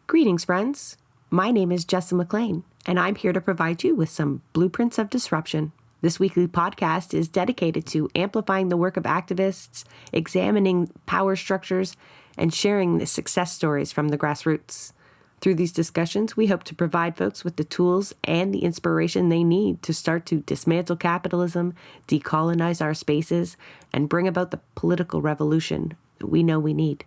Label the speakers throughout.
Speaker 1: Greetings, friends. My name is Jessa McLean, and I'm here to provide you with some blueprints of disruption. This weekly podcast is dedicated to amplifying the work of activists, examining power structures, and sharing the success stories from the grassroots. Through these discussions, we hope to provide folks with the tools and the inspiration they need to start to dismantle capitalism, decolonize our spaces, and bring about the political revolution that we know we need.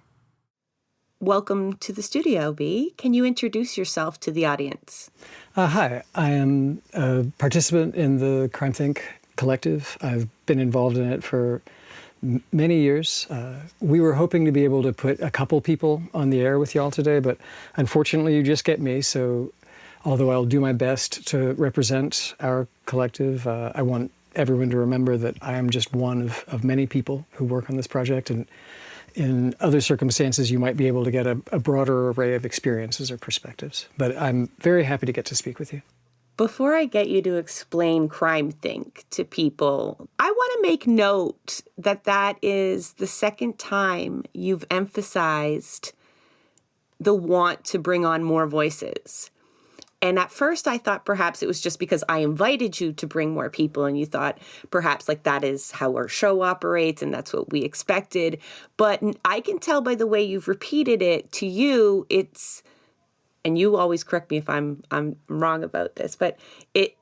Speaker 1: Welcome to the studio, B. Can you introduce yourself to the audience?
Speaker 2: Hi, I am a participant in the CrimeThInc collective. I've been involved in it for many years. We were hoping to be able to put a couple people on the air with y'all today, but unfortunately you just get me. So although I'll do my best to represent our collective, I want everyone to remember that I am just one of many people who work on this project. And in other circumstances, you might be able to get a broader array of experiences or perspectives. But I'm very happy to get to speak with you.
Speaker 1: Before I get you to explain CrimeThInc to people, I want to make note that that is the second time you've emphasized the want to bring on more voices. And at first I thought perhaps it was just because I invited you to bring more people and you thought perhaps like that is how our show operates and that's what we expected. But I can tell by the way you've repeated it to you, it's, and you always correct me if I'm wrong about this, but it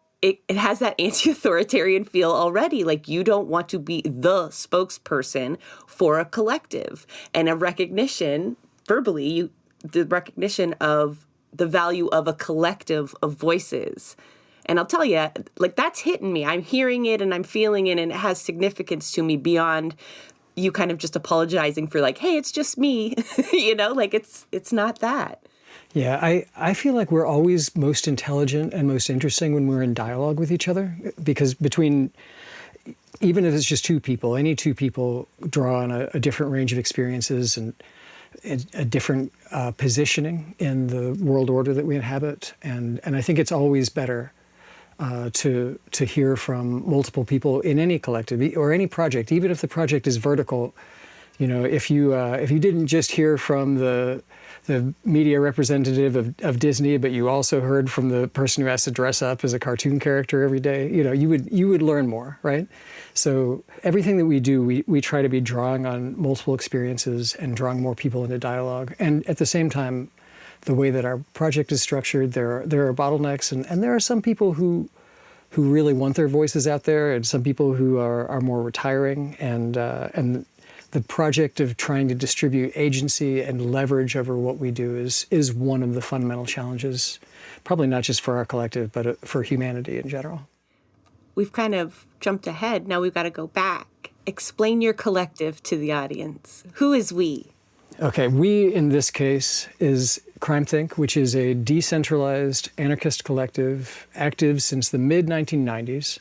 Speaker 1: has that anti-authoritarian feel already. Like you don't want to be the spokesperson for a collective, and a recognition, verbally, the recognition of the value of a collective of voices. And I'll tell you, like that's hitting me. I'm hearing it and I'm feeling it, and it has significance to me beyond you kind of just apologizing for like, hey, it's just me, like it's not that.
Speaker 2: Yeah, I feel like we're always most intelligent and most interesting when we're in dialogue with each other, because between, even if it's just two people, any two people draw on a different range of experiences and a different positioning in the world order that we inhabit. And I think it's always better to hear from multiple people in any collective or any project, even if the project is vertical. If you didn't just hear from the media representative of Disney, but you also heard from the person who has to dress up as a cartoon character every day, you would learn more, right? So everything that we do, we try to be drawing on multiple experiences and drawing more people into dialogue. And at the same time, the way that our project is structured, there are bottlenecks, and there are some people who really want their voices out there, and some people who are more retiring, and the project of trying to distribute agency and leverage over what we do is one of the fundamental challenges, probably not just for our collective, but for humanity in general.
Speaker 1: We've kind of jumped ahead. Now we've got to go back. Explain your collective to the audience. Who is we?
Speaker 2: Okay, we in this case is CrimeThInc, which is a decentralized anarchist collective active since the mid-1990s.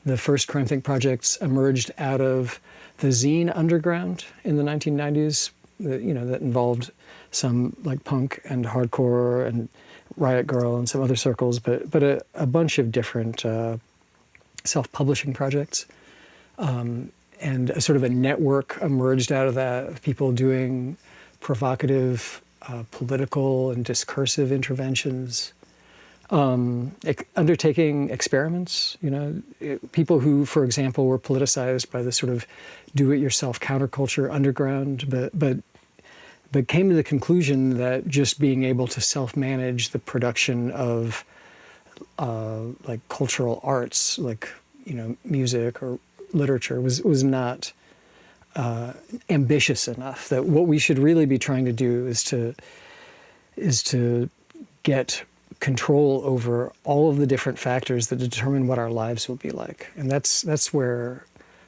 Speaker 2: The first CrimeThInc projects emerged out of the zine underground in the 1990s, that involved some like punk and hardcore and Riot Girl and some other circles, but a bunch of different self-publishing projects. And a sort of a network emerged out of that of people doing provocative political and discursive interventions, undertaking experiments, people who, for example, were politicized by the sort of do-it-yourself counterculture underground, but came to the conclusion that just being able to self-manage the production of like cultural arts, like music or literature, was not ambitious enough. That what we should really be trying to do is to get control over all of the different factors that determine what our lives will be like. And that's where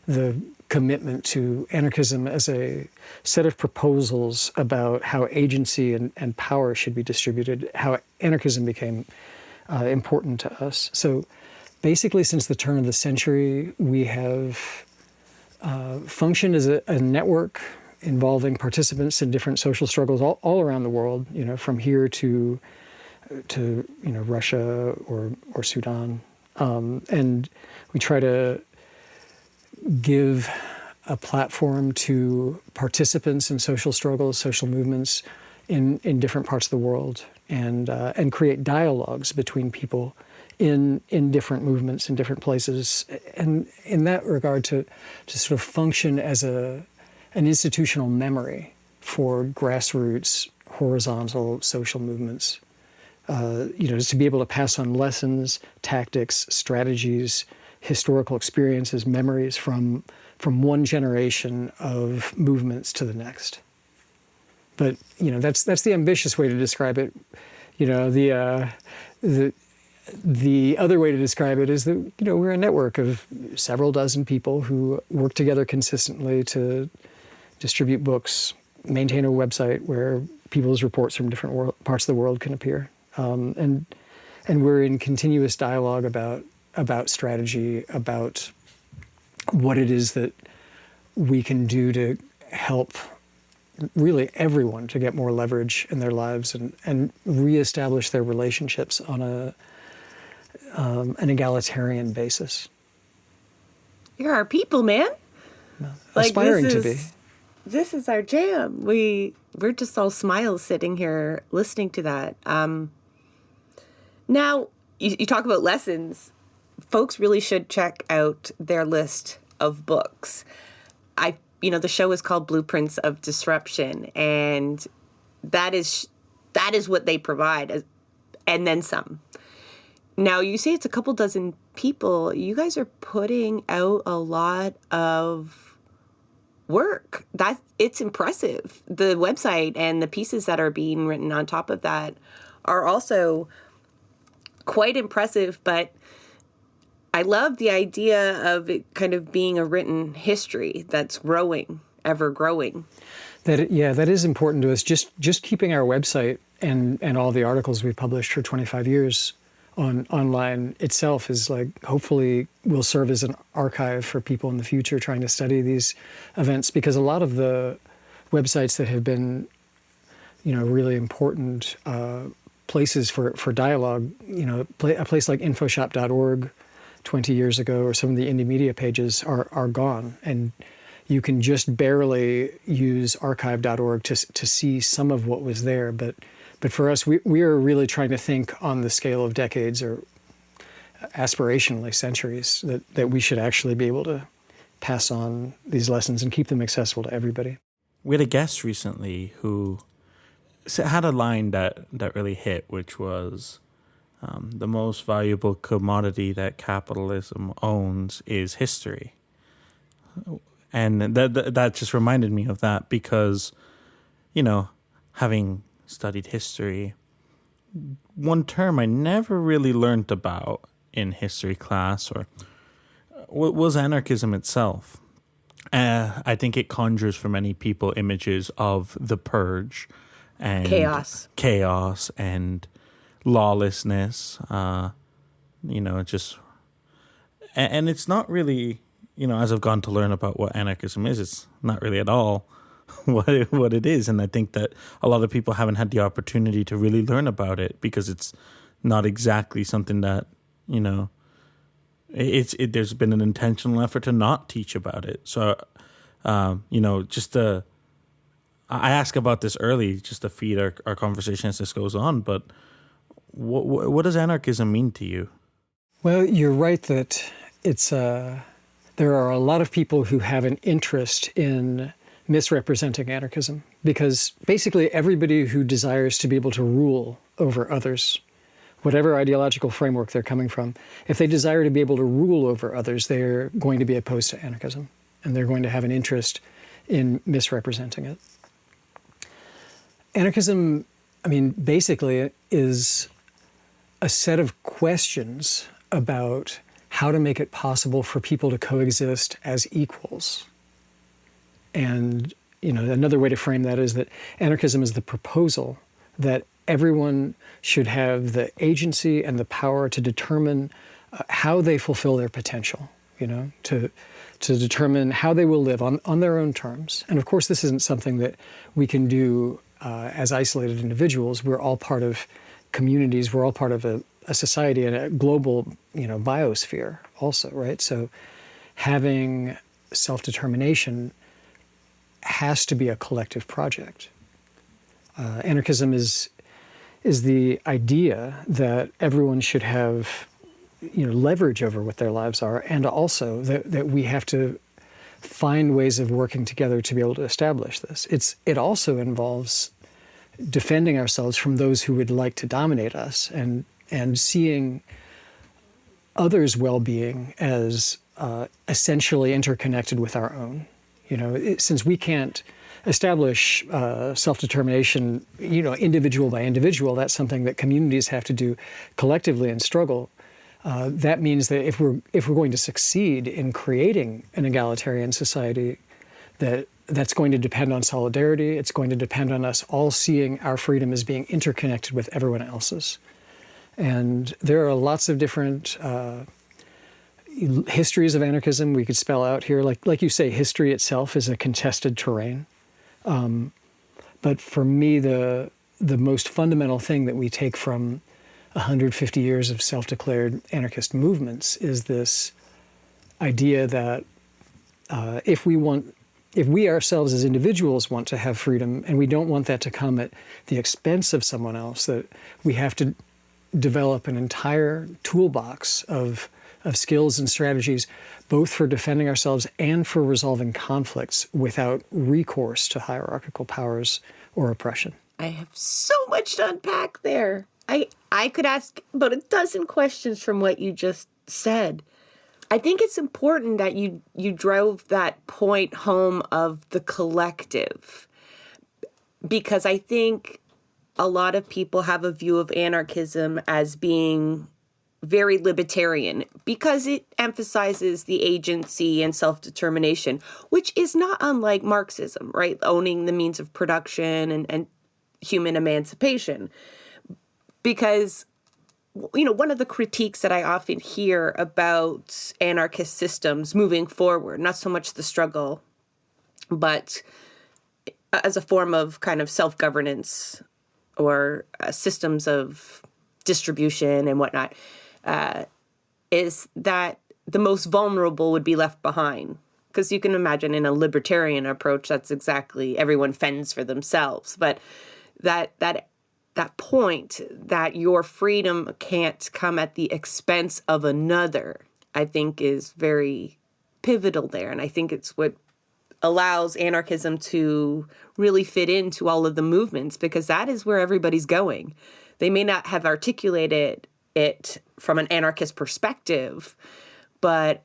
Speaker 2: the commitment to anarchism as a set of proposals about how agency and power should be distributed, how anarchism became important to us. So basically, since the turn of the century, we have functioned as a network involving participants in different social struggles all around the world, from here to Russia or Sudan. And we try to give a platform to participants in social struggles, social movements in different parts of the world, and create dialogues between people in different movements in different places, and in that regard to sort of function as an institutional memory for grassroots horizontal social movements. To be able to pass on lessons, tactics, strategies, historical experiences, memories from one generation of movements to the next. But that's the ambitious way to describe it. The other way to describe it is that we're a network of several dozen people who work together consistently to distribute books, maintain a website where people's reports from different parts of the world can appear, and we're in continuous dialogue about strategy, about what it is that we can do to help really everyone to get more leverage in their lives and reestablish their relationships on an egalitarian basis.
Speaker 1: You're our people, man.
Speaker 2: Aspiring to be.
Speaker 1: This is our jam. We're just all smiles sitting here listening to that. Now, you talk about lessons. Folks really should check out their list of books. The show is called Blueprints of Disruption, and that is what they provide, and then some. Now, you say it's a couple dozen people. You guys are putting out a lot of work. It's impressive. The website and the pieces that are being written on top of that are also quite impressive, but I love the idea of it kind of being a written history that's growing, ever growing.
Speaker 2: That is important to us. Just keeping our website and all the articles we've published for 25 years online itself is hopefully will serve as an archive for people in the future trying to study these events, because a lot of the websites that have been really important places for dialogue, a place like infoshop.org 20 years ago, or some of the indie media pages are gone, and you can just barely use archive.org to see some of what was there. But for us, we are really trying to think on the scale of decades, or aspirationally centuries, that we should actually be able to pass on these lessons and keep them accessible to everybody.
Speaker 3: We had a guest recently who had a line that really hit, which was, the most valuable commodity that capitalism owns is history. And that just reminded me of that, because, having studied history, one term I never really learned about in history class was anarchism itself. I think it conjures for many people images of the purge and chaos and lawlessness, and it's not really, as I've gone to learn about what anarchism is, it's not really at all what it is. And I think that a lot of people haven't had the opportunity to really learn about it, because it's not exactly something that, there's been an intentional effort to not teach about it. So, I ask about this early just to feed our conversation as this goes on, but what does anarchism mean to you?
Speaker 2: Well, you're right that it's there are a lot of people who have an interest in misrepresenting anarchism, because basically everybody who desires to be able to rule over others, whatever ideological framework they're coming from, if they desire to be able to rule over others, they're going to be opposed to anarchism, and they're going to have an interest in misrepresenting it. Anarchism, basically is a set of questions about how to make it possible for people to coexist as equals. And, another way to frame that is that anarchism is the proposal that everyone should have the agency and the power to determine how they fulfill their potential, to determine how they will live on their own terms. And of course, this isn't something that we can do as isolated individuals. We're all part of communities. We're all part of a society and a global, biosphere also, right? So having self-determination has to be a collective project. Anarchism is the idea that everyone should have, leverage over what their lives are, and also that we have to find ways of working together to be able to establish this. It also involves defending ourselves from those who would like to dominate us, and seeing others' well-being as essentially interconnected with our own. Since we can't establish self-determination, individual by individual, that's something that communities have to do collectively and struggle. That means that if we're going to succeed in creating an egalitarian society, that's going to depend on solidarity. It's going to depend on us all seeing our freedom as being interconnected with everyone else's. And there are lots of different histories of anarchism we could spell out here. Like you say, history itself is a contested terrain. But for me, the most fundamental thing that we take from 150 years of self-declared anarchist movements is this idea that if we ourselves as individuals want to have freedom, and we don't want that to come at the expense of someone else, that we have to develop an entire toolbox of skills and strategies, both for defending ourselves and for resolving conflicts without recourse to hierarchical powers or oppression.
Speaker 1: I have so much to unpack there. I could ask about a dozen questions from what you just said. I think it's important that you drove that point home of the collective, because I think a lot of people have a view of anarchism as being very libertarian because it emphasizes the agency and self-determination, which is not unlike Marxism, right? Owning the means of production and human emancipation. Because, one of the critiques that I often hear about anarchist systems moving forward, not so much the struggle, but as a form of kind of self-governance or systems of distribution and whatnot, is that the most vulnerable would be left behind. Because you can imagine in a libertarian approach, that's exactly everyone fends for themselves. But that point that your freedom can't come at the expense of another, I think is very pivotal there. And I think it's what allows anarchism to really fit into all of the movements, because that is where everybody's going. They may not have articulated it from an anarchist perspective, but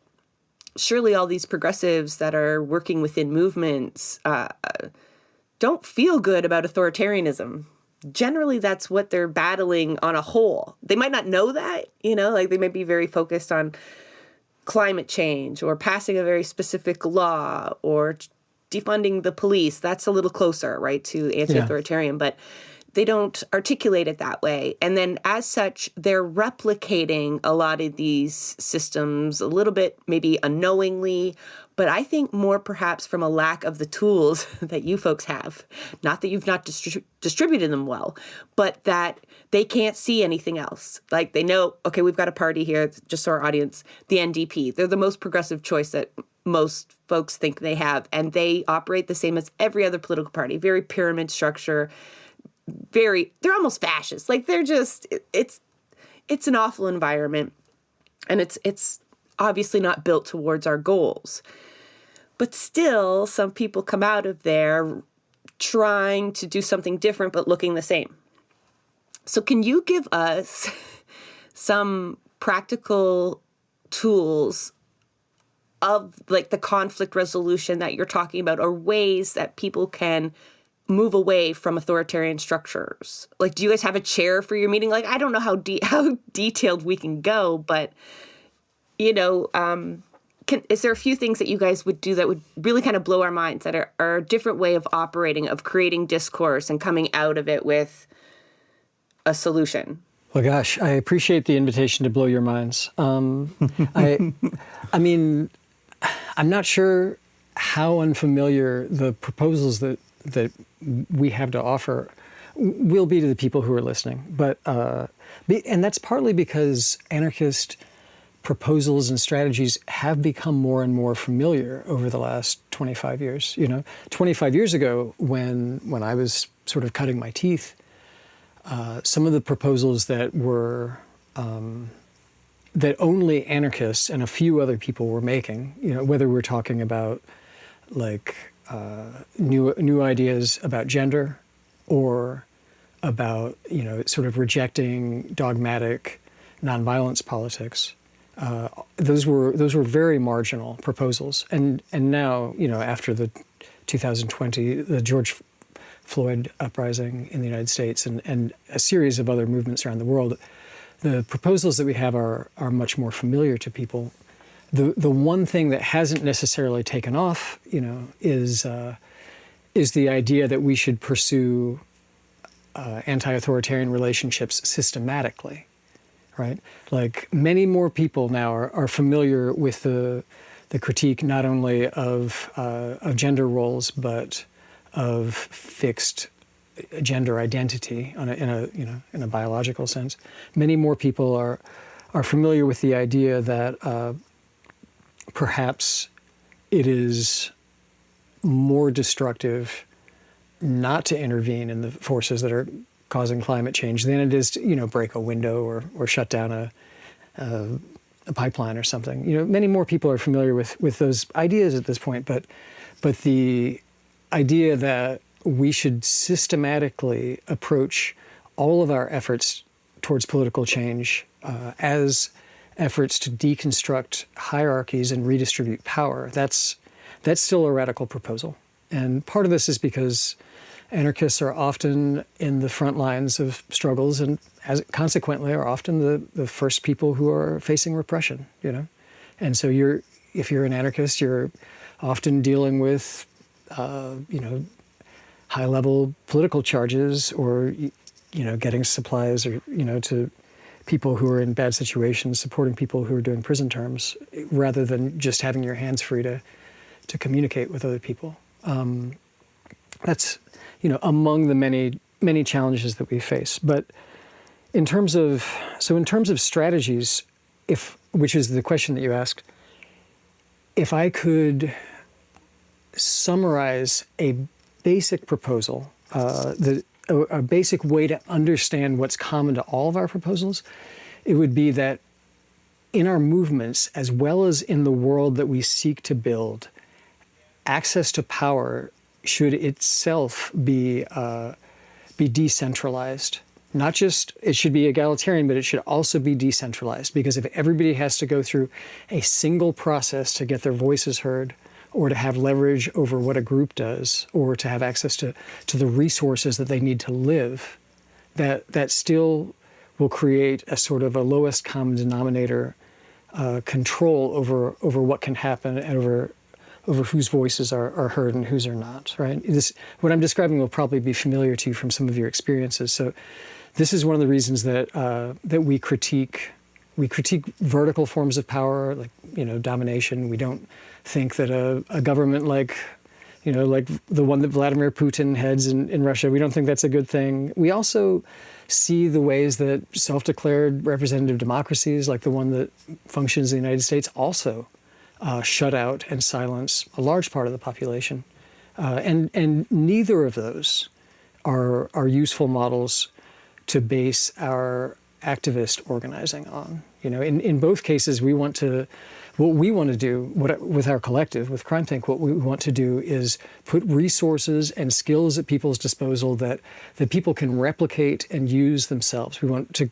Speaker 1: surely all these progressives that are working within movements don't feel good about authoritarianism. Generally, that's what they're battling on a whole. They might not know that, they might be very focused on climate change or passing a very specific law or defunding the police. That's a little closer, right, to anti-authoritarian, but they don't articulate it that way. And then as such, they're replicating a lot of these systems a little bit, maybe unknowingly, but I think more perhaps from a lack of the tools that you folks have. Not that you've not distributed them well, but that they can't see anything else. Like they know, okay, we've got a party here, just so our audience, the NDP. They're the most progressive choice that most folks think they have. And they operate the same as every other political party, very pyramid structure, they're almost fascist. Like they're just, it's an awful environment, and it's obviously not built towards our goals. But still, some people come out of there trying to do something different, but looking the same. So can you give us some practical tools of like the conflict resolution that you're talking about, or ways that people can move away from authoritarian structures? Like, do you guys have a chair for your meeting? Like, I don't know how detailed we can go, but, is there a few things that you guys would do that would really kind of blow our minds, that are a different way of operating, of creating discourse and coming out of it with a solution?
Speaker 2: Well, gosh, I appreciate the invitation to blow your minds. I mean, I'm not sure how unfamiliar the proposals that we have to offer will be to the people who are listening. But and that's partly because anarchist proposals and strategies have become more and more familiar over the last 25 years. 25 years ago, when I was sort of cutting my teeth, some of the proposals that were that only anarchists and a few other people were making, whether we're talking about like new ideas about gender, or about sort of rejecting dogmatic nonviolence politics. Those were very marginal proposals, and now after the 2020 the George Floyd uprising in the United States and a series of other movements around the world, the proposals that we have are much more familiar to people. The one thing that hasn't necessarily taken off, is the idea that we should pursue anti-authoritarian relationships systematically, right? Like many more people now are familiar with the critique not only of gender roles but of fixed gender identity in a biological sense. Many more people are familiar with the idea that perhaps it is more destructive not to intervene in the forces that are causing climate change than it is to break a window or shut down a pipeline or something. Many more people are familiar with those ideas at this point, but the idea that we should systematically approach all of our efforts towards political change as efforts to deconstruct hierarchies and redistribute power, that's still a radical proposal. And part of this is because anarchists are often in the front lines of struggles and consequently are often the first people who are facing repression, And so if you're an anarchist, you're often dealing with, high-level political charges or, getting supplies or, to people who are in bad situations, supporting people who are doing prison terms, rather than just having your hands free to communicate with other people. That's, among the many challenges that we face. But in terms of strategies, which is the question that you asked, if I could summarize a basic proposal, a basic way to understand what's common to all of our proposals, it would be that in our movements, as well as in the world that we seek to build, access to power should itself be decentralized. Not just, it should be egalitarian, but it should also be decentralized. Because if everybody has to go through a single process to get their voices heard, or to have leverage over what a group does, or to have access to the resources that they need to live, that still will create a sort of a lowest common denominator control over what can happen and over whose voices are heard and whose are not, right? What I'm describing will probably be familiar to you from some of your experiences. So this is one of the reasons that we critique vertical forms of power, like, domination. We don't think that a government like the one that Vladimir Putin heads in Russia, we don't think that's a good thing. We also see the ways that self-declared representative democracies, like the one that functions in the United States, also shut out and silence a large part of the population. And neither of those are useful models to base our activist organizing on. In both cases, what we want to do with our collective, with CrimeThInc, what we want to do is put resources and skills at people's disposal that people can replicate and use themselves. We want to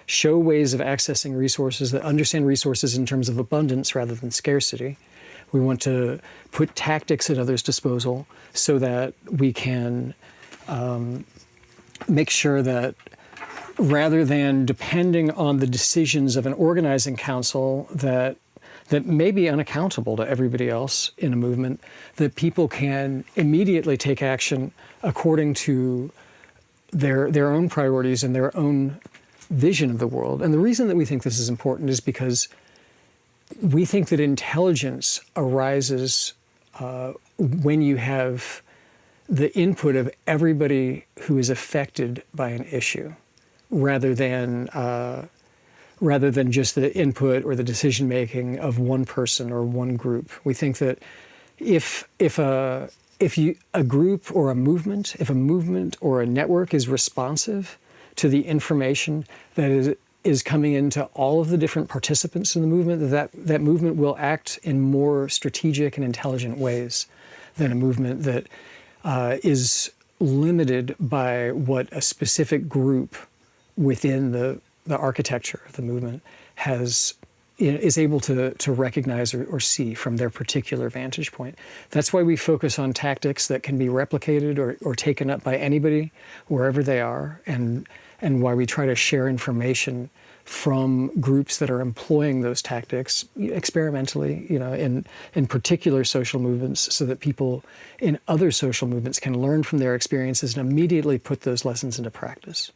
Speaker 2: show ways of accessing resources, that understand resources in terms of abundance rather than scarcity. We want to put tactics at others' disposal so that we can make sure that rather than depending on the decisions of an organizing council that may be unaccountable to everybody else in a movement, that people can immediately take action according to their own priorities and their own vision of the world. And the reason that we think this is important is because we think that intelligence arises when you have the input of everybody who is affected by an issue, rather than just the input or the decision making of one person or one group. We think that if a group or a movement, if a movement or a network is responsive to the information that is coming into all of the different participants in the movement, that movement will act in more strategic and intelligent ways than a movement that is limited by what a specific group within the architecture of the movement is able to recognize or see from their particular vantage point. That's why we focus on tactics that can be replicated or taken up by anybody wherever they are, and why we try to share information from groups that are employing those tactics experimentally, in particular social movements, so that people in other social movements can learn from their experiences and immediately put those lessons into practice.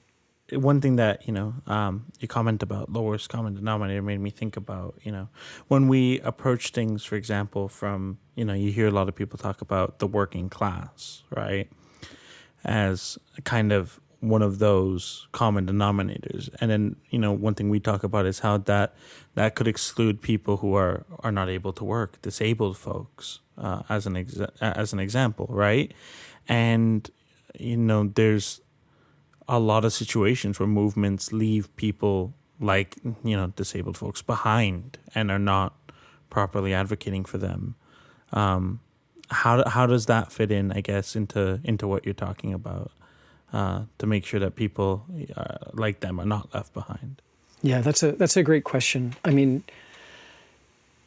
Speaker 3: One thing that, you comment about lowest common denominator made me think about, when we approach things, for example, from, you hear a lot of people talk about the working class, right, as kind of one of those common denominators. And then, one thing we talk about is how that could exclude people who are not able to work, disabled folks, as an example, right? And, there's a lot of situations where movements leave people like, disabled folks behind and are not properly advocating for them. How does that fit in, I guess, into what you're talking about, to make sure that people like them are not left behind?
Speaker 2: Yeah, that's a great question. I mean,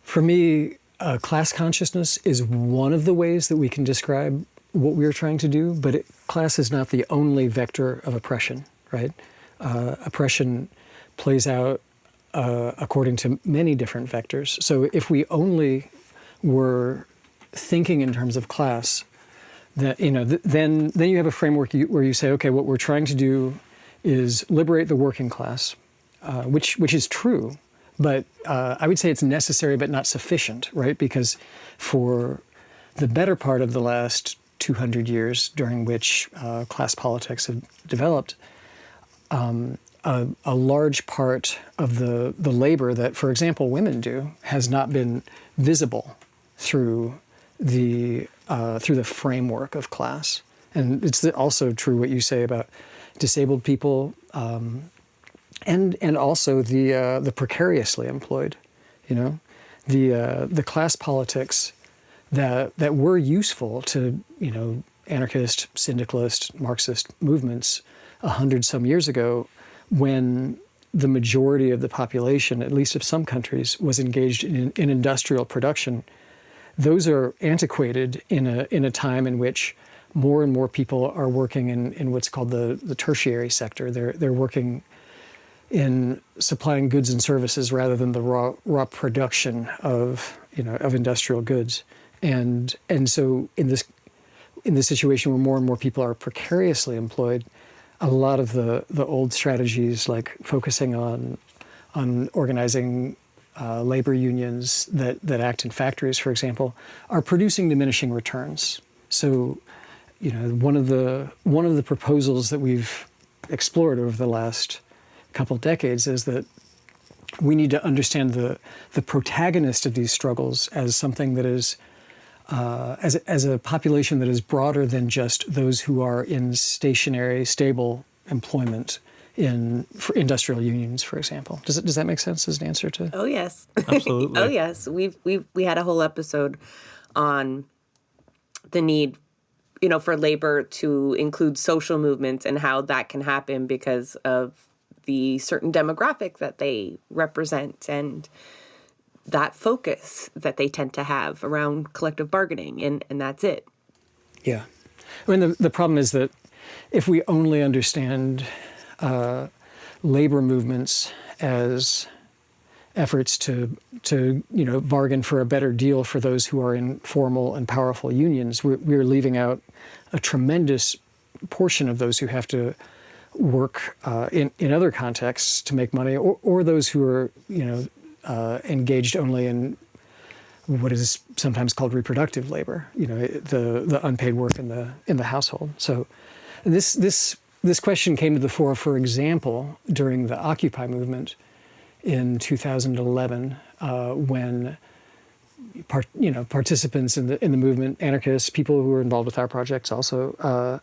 Speaker 2: for me, class consciousness is one of the ways that we can describe what we're trying to do, but class is not the only vector of oppression, right? Oppression plays out according to many different vectors. So if we only were thinking in terms of class, that then you have a framework where you say, okay, what we're trying to do is liberate the working class, which is true, but I would say it's necessary but not sufficient, right? Because for the better part of the last 200 years, during which class politics have developed, a large part of the labor that, for example, women do has not been visible through the framework of class. And it's also true what you say about disabled people, and also the precariously employed. The class politics that were useful to anarchist, syndicalist, Marxist movements 100-some years ago, when the majority of the population, at least of some countries, was engaged in industrial production. Those are antiquated in a time in which more and more people are working in what's called the tertiary sector. They're working in supplying goods and services rather than the raw production of industrial goods. And so in this situation where more and more people are precariously employed, a lot of the old strategies, like focusing on organizing labor unions that act in factories, for example, are producing diminishing returns. So, one of the proposals that we've explored over the last couple decades is that we need to understand the protagonist of these struggles as something that is as a population that is broader than just those who are in stationary, stable employment for industrial unions, for example. Does that make sense as an answer to?
Speaker 1: Oh yes,
Speaker 3: absolutely.
Speaker 1: Oh yes, we had a whole episode on the need, for labor to include social movements and how that can happen because of the certain demographic that they represent and that focus that they tend to have around collective bargaining, and that's it.
Speaker 2: Yeah. I mean, the problem is that if we only understand labor movements as efforts to bargain for a better deal for those who are in formal and powerful unions, we're leaving out a tremendous portion of those who have to work in other contexts to make money, or those who are engaged only in what is sometimes called reproductive labor, the unpaid work in the household. So this question came to the fore, for example, during the Occupy movement in 2011, when participants in the movement, anarchists, people who were involved with our projects also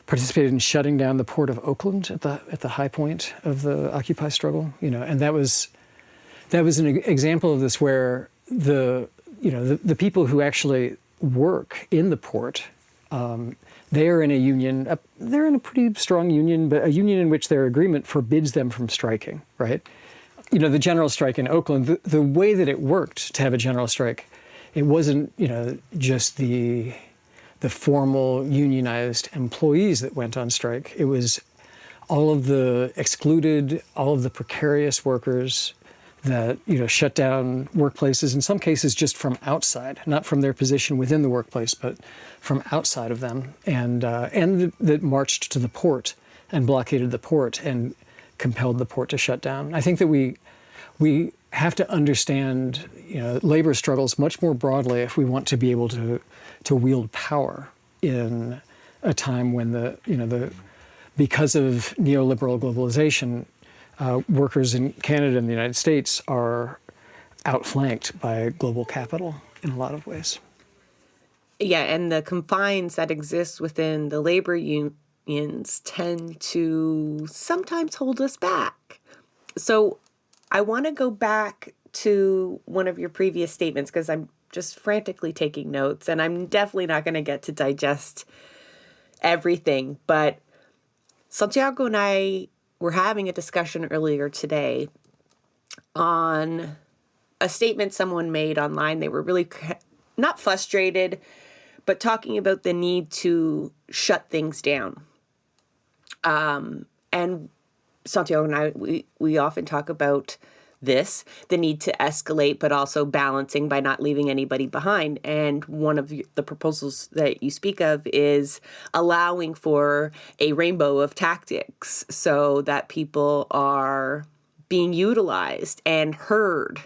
Speaker 2: participated in shutting down the port of Oakland at the high point of the Occupy struggle. And that was an example of this where the people who actually work in the port, they are in a union. They're in a pretty strong union, but a union in which their agreement forbids them from striking. Right? The general strike in Oakland. The way that it worked to have a general strike, it wasn't just the formal unionized employees that went on strike. It was all of the excluded, all of the precarious workers that shut down workplaces, in some cases just from outside, not from their position within the workplace, but from outside of them, and that marched to the port and blockaded the port and compelled the port to shut down. I think that we have to understand labor struggles much more broadly if we want to be able to wield power in a time when because of neoliberal globalization, workers in Canada and the United States are outflanked by global capital in a lot of ways.
Speaker 1: Yeah, and the confines that exist within the labor unions tend to sometimes hold us back. So I want to go back to one of your previous statements because I'm just frantically taking notes, and I'm definitely not going to get to digest everything. But Santiago and I were having a discussion earlier today on a statement someone made online. They were really not frustrated, but talking about the need to shut things down. And Santiago and I, we often talk about the need to escalate, but also balancing by not leaving anybody behind. And one of the proposals that you speak of is allowing for a rainbow of tactics so that people are being utilized and heard.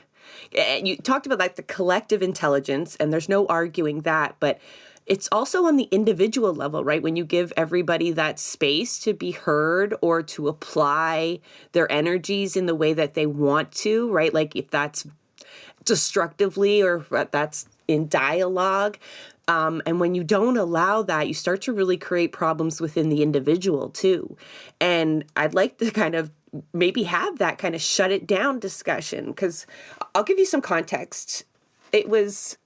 Speaker 1: And you talked about like the collective intelligence, and there's no arguing that, but it's also on the individual level, right? When you give everybody that space to be heard or to apply their energies in the way that they want to, right? Like if that's destructively or that's in dialogue. And when you don't allow that, you start to really create problems within the individual too. And I'd like to kind of maybe have that kind of shut it down discussion, because I'll give you some context. It was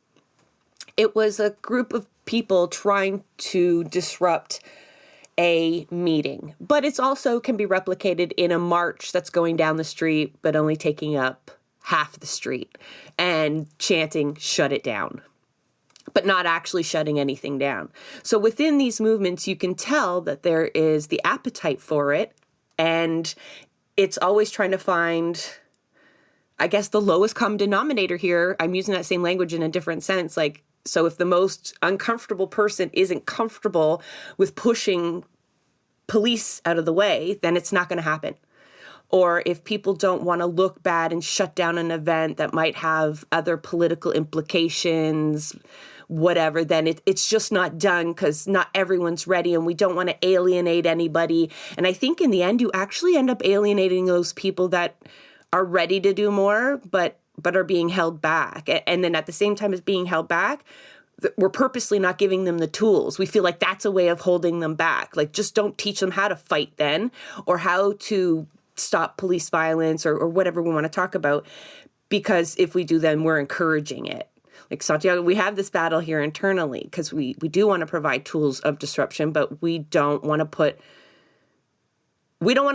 Speaker 1: a group of people trying to disrupt a meeting, but it's also can be replicated in a march that's going down the street, but only taking up half the street and chanting, "Shut it down," but not actually shutting anything down. So within these movements, you can tell that there is the appetite for it, and it's always trying to find, I guess, the lowest common denominator here. I'm using that same language in a different sense. Like, so if the most uncomfortable person isn't comfortable with pushing police out of the way, then it's not going to happen. Or if people don't want to look bad and shut down an event that might have other political implications, whatever, then it's just not done because not everyone's ready and we don't want to alienate anybody. And I think in the end, you actually end up alienating those people that are ready to do more, but are being held back. And then at the same time as being held back, we're purposely not giving them the tools. We feel like that's a way of holding them back. Like, just don't teach them how to fight then, or how to stop police violence, or whatever we want to talk about. Because if we do, then we're encouraging it. Like Santiago, we have this battle here internally because we do want to provide tools of disruption, but we don't want to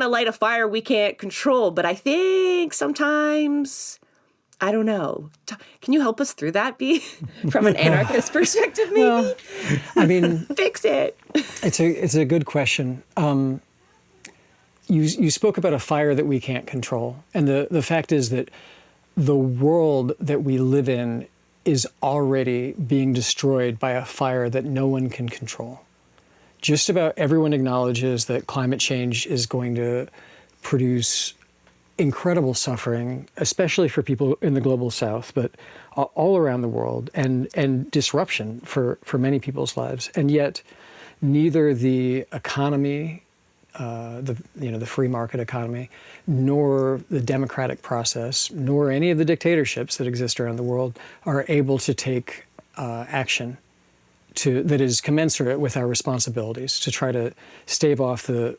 Speaker 1: light a fire we can't control. But I think sometimes, I don't know. Can you help us through that, B? From an anarchist perspective, maybe?
Speaker 2: Well, I mean,
Speaker 1: fix it.
Speaker 2: It's a good question. You spoke about a fire that we can't control. And the fact is that the world that we live in is already being destroyed by a fire that no one can control. Just about everyone acknowledges that climate change is going to produce incredible suffering, especially for people in the global south, but all around the world, and disruption for many people's lives. And yet, neither the economy the free market economy, nor the democratic process, nor any of the dictatorships that exist around the world are able to take action that is commensurate with our responsibilities to try to stave off the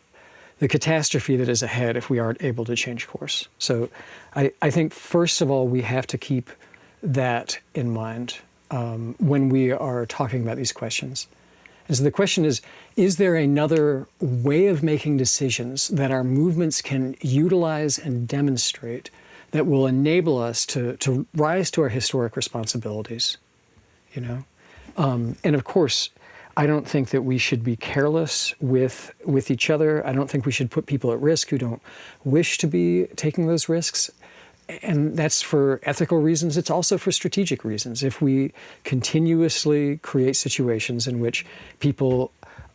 Speaker 2: catastrophe that is ahead if we aren't able to change course. So I think, first of all, we have to keep that in mind when we are talking about these questions. And so the question is there another way of making decisions that our movements can utilize and demonstrate that will enable us to rise to our historic responsibilities, you know? And of course, I don't think that we should be careless with each other. I don't think we should put people at risk who don't wish to be taking those risks. And that's for ethical reasons. It's also for strategic reasons. If we continuously create situations in which people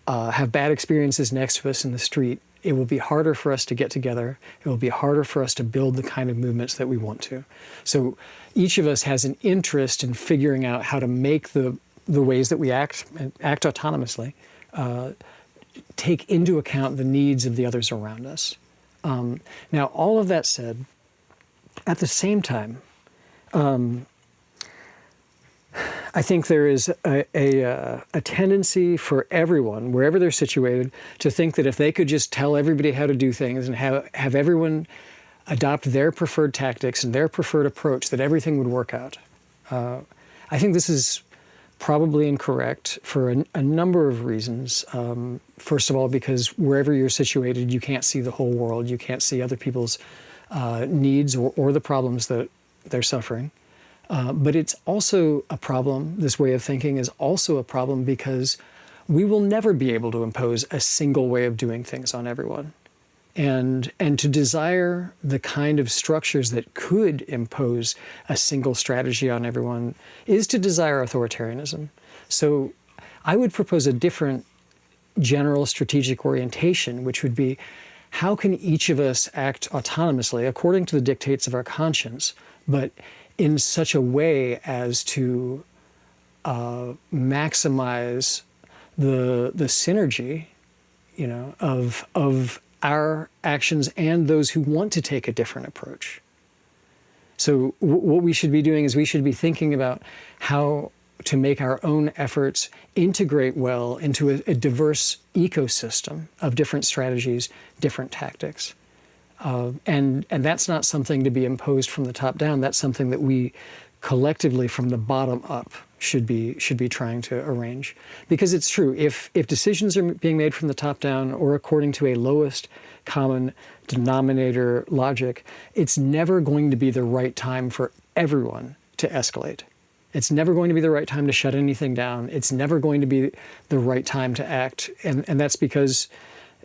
Speaker 2: have bad experiences next to us in the street, it will be harder for us to get together. It will be harder for us to build the kind of movements that we want to. So each of us has an interest in figuring out how to make the ways that we act autonomously take into account the needs of the others around us. Now, all of that said, at the same time, I think there is a tendency for everyone, wherever they're situated, to think that if they could just tell everybody how to do things and have everyone adopt their preferred tactics and their preferred approach, that everything would work out. I think this is probably incorrect for a number of reasons. First of all, because wherever you're situated, you can't see the whole world. You can't see other people's needs or the problems that they're suffering. But it's also a problem, this way of thinking is also a problem because we will never be able to impose a single way of doing things on everyone. And to desire the kind of structures that could impose a single strategy on everyone is to desire authoritarianism. So I would propose a different general strategic orientation, which would be, how can each of us act autonomously according to the dictates of our conscience, but in such a way as to maximize the synergy, you know, of our actions and those who want to take a different approach. So what we should be doing is we should be thinking about how to make our own efforts integrate well into a diverse ecosystem of different strategies, different tactics. And that's not something to be imposed from the top down. That's something that we collectively from the bottom up should be trying to arrange. Because it's true, if decisions are being made from the top down or according to a lowest common denominator logic, it's never going to be the right time for everyone to escalate. It's never going to be the right time to shut anything down. It's never going to be the right time to act. And that's because,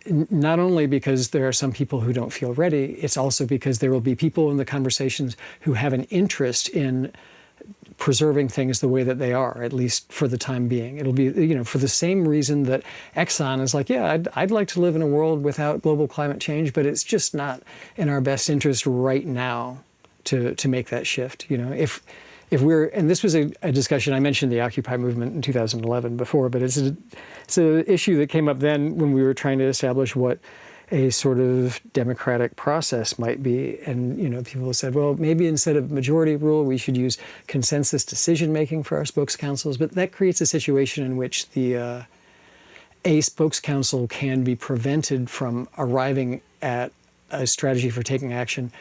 Speaker 2: not only because there are some people who don't feel ready, it's also because there will be people in the conversations who have an interest in preserving things the way that they are, at least for the time being. It'll be, you know, for the same reason that Exxon is like, yeah, I'd like to live in a world without global climate change, but it's just not in our best interest right now to make that shift. You know, if we're, and this was a discussion, I mentioned the Occupy movement in 2011 before, but it's an issue that came up then when we were trying to establish what a sort of democratic process might be. And, you know, people said, well, maybe instead of majority rule, we should use consensus decision-making for our spokes councils. But that creates a situation in which a spokes council can be prevented from arriving at a strategy for taking action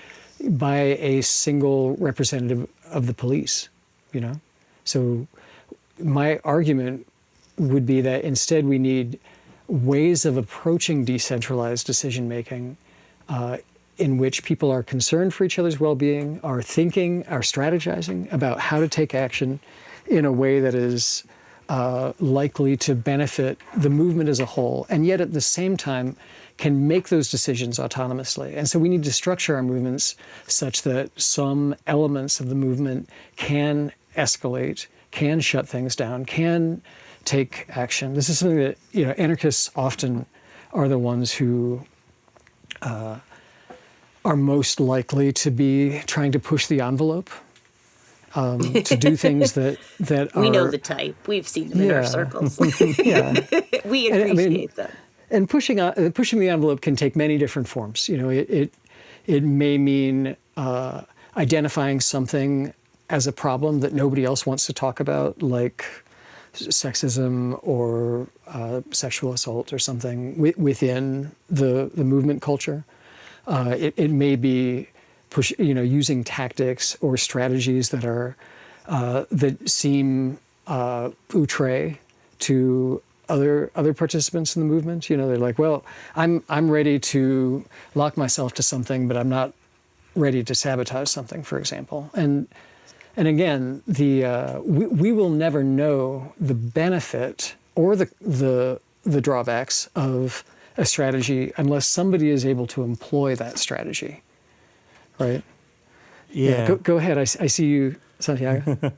Speaker 2: by a single representative of the police, you know? So my argument would be that instead we need ways of approaching decentralized decision-making in which people are concerned for each other's well-being, are thinking, are strategizing about how to take action in a way that is likely to benefit the movement as a whole, and yet at the same time can make those decisions autonomously. And so we need to structure our movements such that some elements of the movement can escalate, can shut things down, can take action. This is something that, you know, anarchists often are the ones who are most likely to be trying to push the envelope, to do things that are...
Speaker 1: We know the type. We've seen them in our circles.
Speaker 2: Yeah.
Speaker 1: We appreciate them.
Speaker 2: And pushing the envelope can take many different forms. It may mean identifying something as a problem that nobody else wants to talk about, like sexism or sexual assault or something within the movement culture. It may be using tactics or strategies that are that seem outre to other participants in the movement. They're like, well, I'm ready to lock myself to something, but I'm not ready to sabotage something, for example. And again, we will never know the benefit or the drawbacks of a strategy unless somebody is able to employ that strategy, right?
Speaker 3: Yeah.
Speaker 2: Go ahead. I see you, Santiago.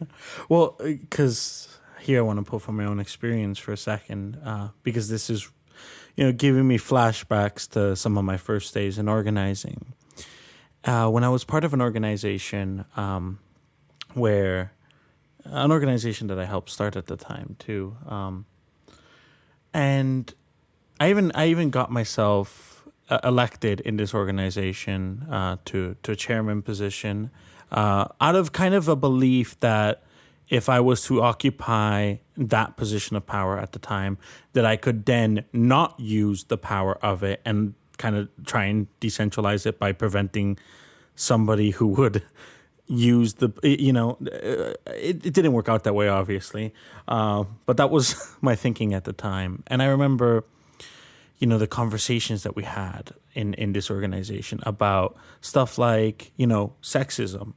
Speaker 3: Well, because here I want to pull from my own experience for a second, because this is, giving me flashbacks to some of my first days in organizing. When I was part of an organization, where an organization that I helped start at the time too, and I even got myself elected in this organization to a chairman position, out of kind of a belief that if I was to occupy that position of power at the time, that I could then not use the power of it and kind of try and decentralize it by preventing somebody who would use it didn't work out that way, obviously. But that was my thinking at the time. And I remember, the conversations that we had in this organization about stuff like, sexism,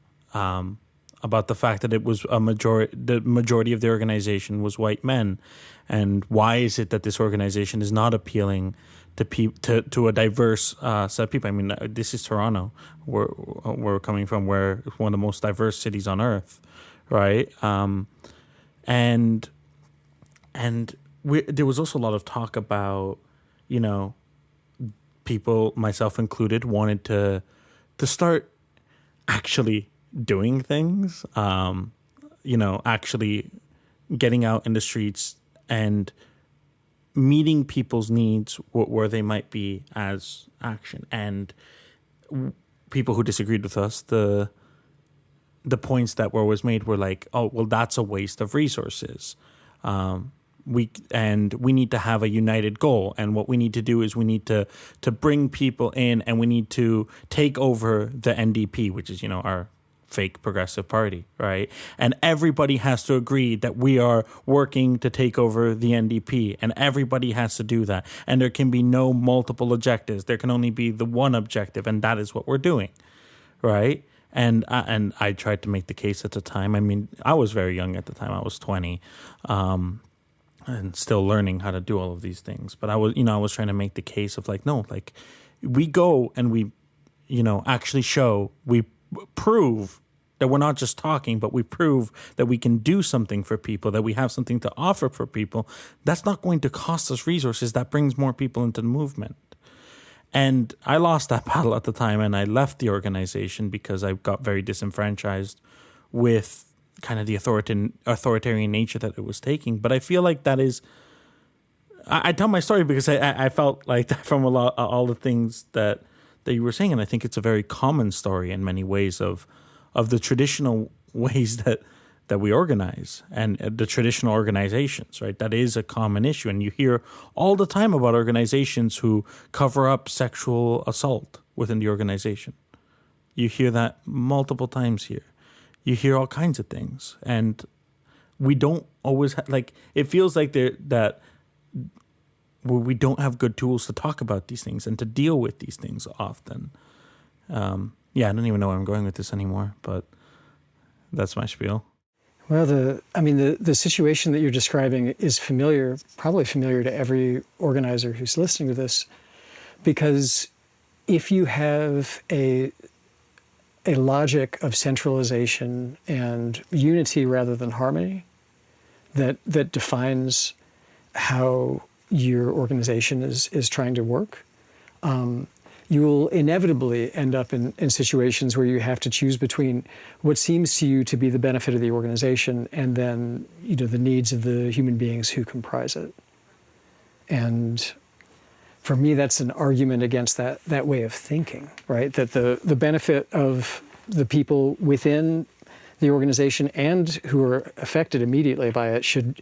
Speaker 3: about the fact that it was the majority of the organization was white men. And why is it that this organization is not appealing to a diverse set of people? I mean, this is Toronto, where we're coming from, where it's one of the most diverse cities on earth, right? And there was also a lot of talk about, people, myself included, wanted to start actually doing things, actually getting out in the streets and meeting people's needs where they might be as action. And people who disagreed with us, the points that were always made were like, oh, well, that's a waste of resources. We need to have a united goal. And what we need to do is we need to bring people in, and we need to take over the NDP, which is, our fake progressive party, right? And everybody has to agree that we are working to take over the NDP, and everybody has to do that. And there can be no multiple objectives. There can only be the one objective, and that is what we're doing, right? And I tried to make the case at the time. I mean, I was very young at the time. I was 20, and still learning how to do all of these things. But I was trying to make the case of like, no, like we go and we, actually we prove that we're not just talking, but we prove that we can do something for people, that we have something to offer for people. That's not going to cost us resources. That brings more people into the movement. And I lost that battle at the time, and I left the organization because I got very disenfranchised with kind of the authoritarian nature that it was taking. But I feel like that is, I tell my story because I felt like that from all the things that you were saying, and I think it's a very common story in many ways of the traditional ways that we organize and the traditional organizations, right? That is a common issue, and you hear all the time about organizations who cover up sexual assault within the organization. You hear that multiple times here. You hear all kinds of things, and we don't always it feels like we don't have good tools to talk about these things and to deal with these things often. I don't even know where I'm going with this anymore, but that's my spiel.
Speaker 2: Well, the situation that you're describing is probably familiar to every organizer who's listening to this, because if you have a logic of centralization and unity rather than harmony that defines how your organization is trying to work, you will inevitably end up in situations where you have to choose between what seems to you to be the benefit of the organization and then the needs of the human beings who comprise it. And for me, that's an argument against that way of thinking, right? That the benefit of the people within the organization and who are affected immediately by it should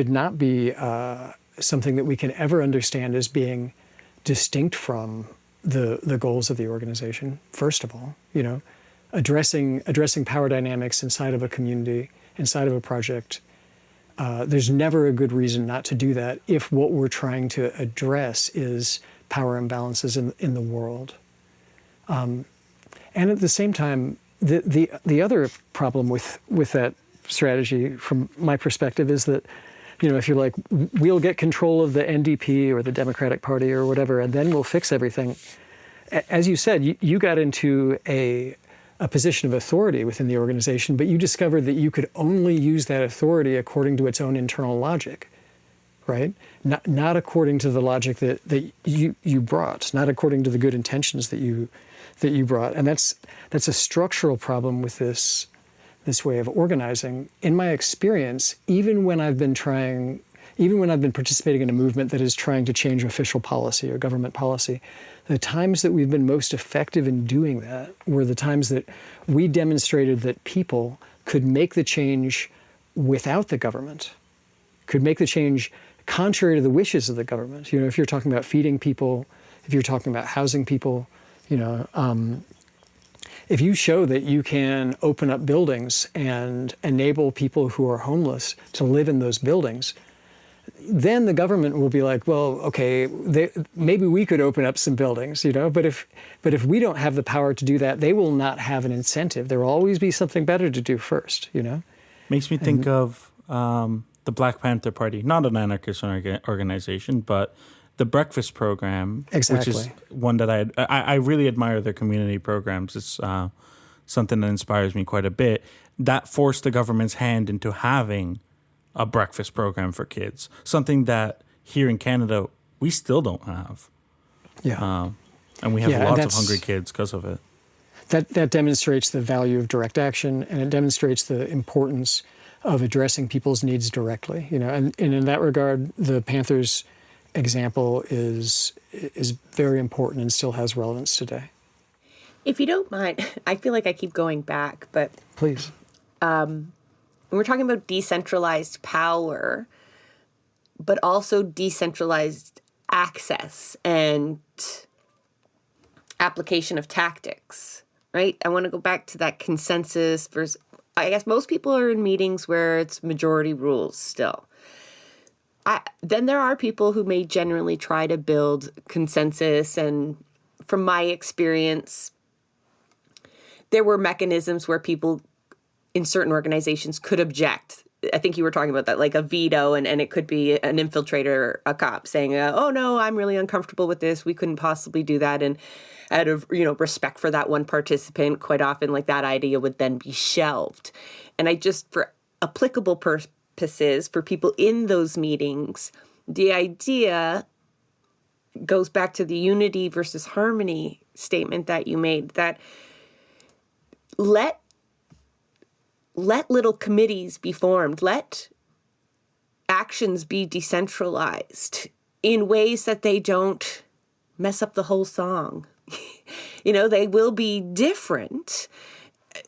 Speaker 2: not be something that we can ever understand as being distinct from the goals of the organization. First of all, addressing power dynamics inside of a community, inside of a project. There's never a good reason not to do that if what we're trying to address is power imbalances in the world. And at the same time, the other problem with that strategy, from my perspective, is that, if you're like, we'll get control of the NDP or the Democratic Party or whatever, and then we'll fix everything. As you said, you got into a position of authority within the organization, but you discovered that you could only use that authority according to its own internal logic, right? Not according to the logic that you brought, not according to the good intentions that you brought. And that's a structural problem with this way of organizing. In my experience, even when I've been participating in a movement that is trying to change official policy or government policy, the times that we've been most effective in doing that were the times that we demonstrated that people could make the change without the government, could make the change contrary to the wishes of the government. If you're talking about feeding people, if you're talking about housing people, if you show that you can open up buildings and enable people who are homeless to live in those buildings, then the government will be like, well, okay, maybe we could open up some buildings, but if we don't have the power to do that, they will not have an incentive. There will always be something better to do first,
Speaker 3: Makes me think of the Black Panther Party, not an anarchist organization, but the Breakfast Program,
Speaker 2: exactly.
Speaker 3: Which is one that I really admire their community programs. It's something that inspires me quite a bit. That forced the government's hand into having a breakfast program for kids, something that here in Canada we still don't have.
Speaker 2: Yeah,
Speaker 3: and we have lots of hungry kids because of it.
Speaker 2: That demonstrates the value of direct action, and it demonstrates the importance of addressing people's needs directly. And in that regard, the Panthers example is very important and still has relevance today.
Speaker 1: If you don't mind, I feel like I keep going back, but
Speaker 2: please.
Speaker 1: We're talking about decentralized power, but also decentralized access and application of tactics, right? I want to go back to that consensus versus, I guess most people are in meetings where it's majority rules still. Then there are people who may generally try to build consensus, and from my experience, there were mechanisms where people in certain organizations could object. I think you were talking about that, like a veto, and it could be an infiltrator, a cop saying, oh no, I'm really uncomfortable with this. We couldn't possibly do that. And out of, respect for that one participant, quite often like that idea would then be shelved. And for applicable purposes for people in those meetings, the idea goes back to the unity versus harmony statement that you made, that let little committees be formed. Let actions be decentralized in ways that they don't mess up the whole song. They will be different.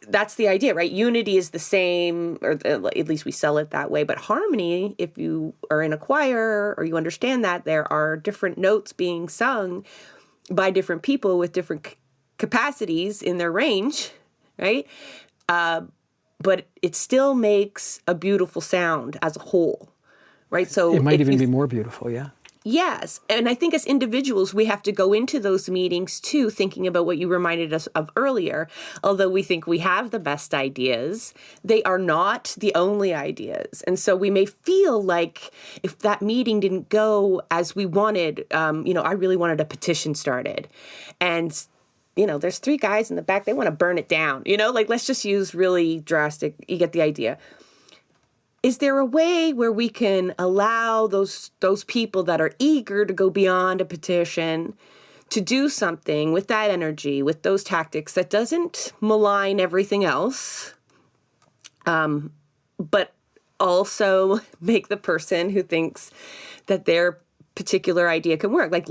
Speaker 1: That's the idea, right? Unity is the same, or at least we sell it that way. But harmony, if you are in a choir or you understand that there are different notes being sung by different people with different capacities in their range, right? But it still makes a beautiful sound as a whole, right? So
Speaker 2: it might even be more beautiful, yeah.
Speaker 1: Yes. And I think as individuals, we have to go into those meetings too, thinking about what you reminded us of earlier. Although we think we have the best ideas, they are not the only ideas. And so we may feel like if that meeting didn't go as we wanted, I really wanted a petition started. And there's 3 guys in the back, they want to burn it down, let's just use really drastic, you get the idea. Is there a way where we can allow those people that are eager to go beyond a petition to do something with that energy, with those tactics that doesn't malign everything else, but also make the person who thinks that their particular idea can work. Like,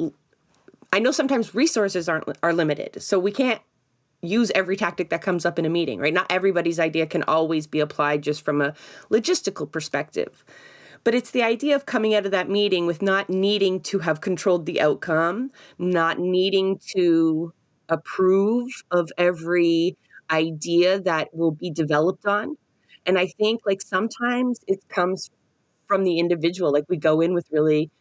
Speaker 1: I know sometimes resources are limited, so we can't use every tactic that comes up in a meeting, right? Not everybody's idea can always be applied just from a logistical perspective. But it's the idea of coming out of that meeting with not needing to have controlled the outcome, not needing to approve of every idea that will be developed on. And I think like sometimes it comes from the individual, like we go in with really